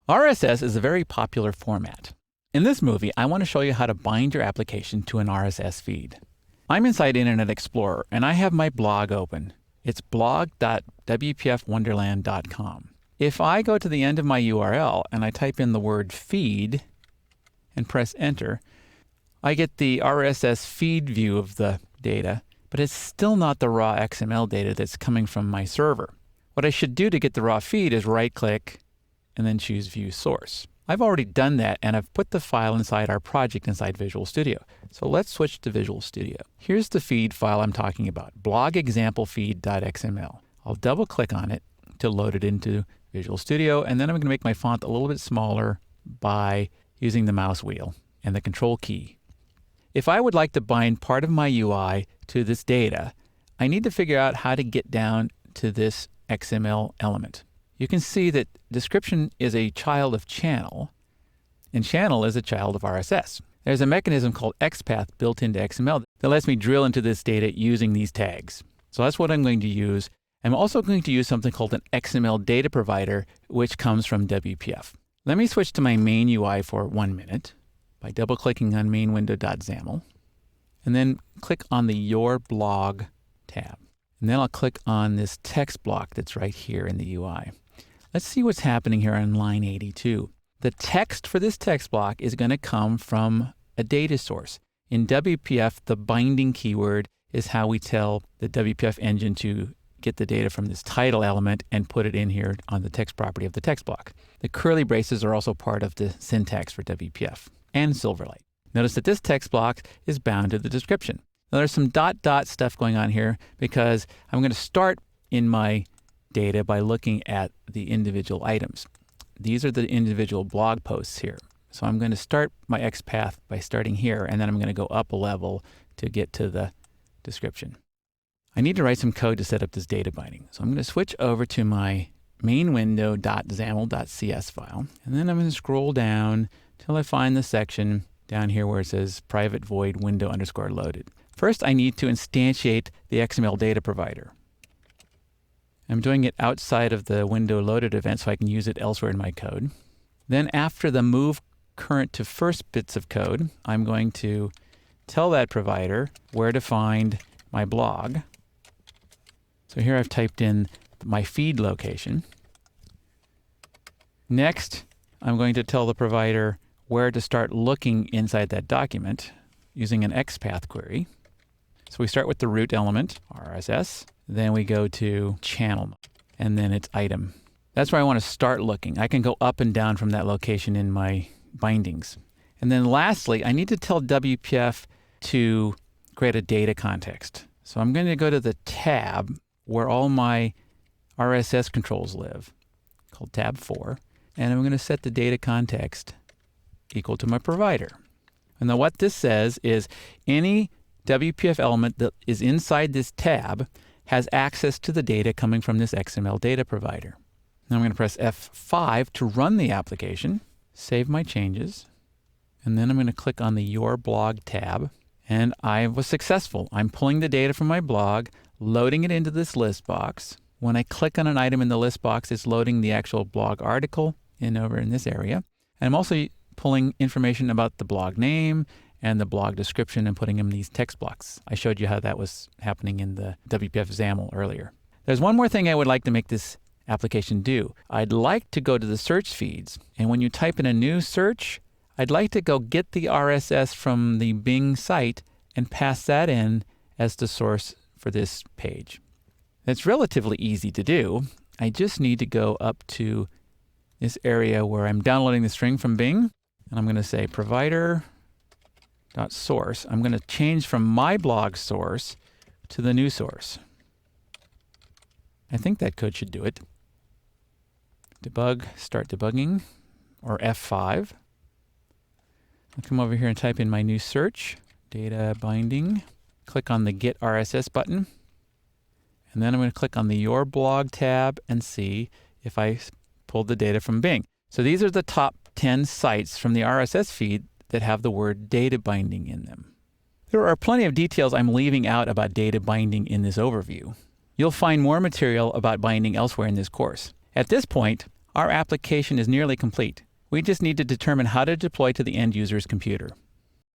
RSS is a very popular format. In this movie, I want to show you how to bind your application to an RSS feed. I'm inside Internet Explorer, and I have my blog open. It's blog.wpfwonderland.com. If I go to the end of my URL and I type in the word feed and press enter, I get the RSS feed view of the data, but it's still not the raw XML data that's coming from my server. What I should do to get the raw feed is right-click and then choose View Source. I've already done that, and I've put the file inside our project inside Visual Studio. So let's switch to Visual Studio. Here's the feed file I'm talking about, blogexamplefeed.xml. I'll double-click on it to load it into Visual Studio, and then I'm going to make my font a little bit smaller by using the mouse wheel and the Control key. If I would like to bind part of my UI to this data, I need to figure out how to get down to this XML element. You can see that description is a child of channel, and channel is a child of RSS. There's a mechanism called XPath built into XML that lets me drill into this data using these tags. So that's what I'm going to use. I'm also going to use something called an XML data provider, which comes from WPF. Let me switch to my main UI for 1 minute by double-clicking on mainwindow.xaml, and then click on the Your Blog tab. And then I'll click on this text block that's right here in the UI. Let's see what's happening here on line 82. The text for this text block is going to come from a data source. In WPF, the binding keyword is how we tell the WPF engine to get the data from this title element and put it in here on the text property of the text block. The curly braces are also part of the syntax for WPF and Silverlight. Notice that this text block is bound to the description. Now there's some ... stuff going on here because I'm going to start in my data by looking at the individual items. These are the individual blog posts here. So I'm going to start my XPath by starting here, and then I'm going to go up a level to get to the description. I need to write some code to set up this data binding. So I'm going to switch over to my mainwindow.xaml.cs file, and then I'm going to scroll down till I find the section down here where it says private void window underscore loaded. First, I need to instantiate the XML data provider. I'm doing it outside of the window loaded event so I can use it elsewhere in my code. Then after the move current to first bits of code, I'm going to tell that provider where to find my blog. So here I've typed in my feed location. Next, I'm going to tell the provider where to start looking inside that document using an XPath query. So we start with the root element, RSS, then we go to channel, and then it's item. That's where I want to start looking. I can go up and down from that location in my bindings. And then lastly, I need to tell WPF to create a data context. So I'm going to go to the tab where all my RSS controls live, called tab 4, and I'm going to set the data context equal to my provider. And then what this says is any WPF element that is inside this tab has access to the data coming from this XML data provider. Now I'm going to press F5 to run the application, save my changes, and then I'm going to click on the Your Blog tab, and I was successful. I'm pulling the data from my blog, loading it into this list box. When I click on an item in the list box, it's loading the actual blog article over in this area. And I'm also pulling information about the blog name and the blog description and putting them in these text blocks. I showed you how that was happening in the WPF XAML earlier. There's one more thing I would like to make this application do. I'd like to go to the search feeds, and when you type in a new search, I'd like to go get the RSS from the Bing site and pass that in as the source for this page. It's relatively easy to do. I just need to go up to this area where I'm downloading the string from Bing, and I'm going to say provider.source. I'm going to change from my blog source to the new source. I think that code should do it. Debug, start debugging, or F5. I'll come over here and type in my new search, data binding. Click on the Get RSS button. And then I'm going to click on the Your Blog tab and see if I pulled the data from Bing. So these are the top 10 sites from the RSS feed that have the word data binding in them. There are plenty of details I'm leaving out about data binding in this overview. You'll find more material about binding elsewhere in this course. At this point, our application is nearly complete. We just need to determine how to deploy to the end user's computer.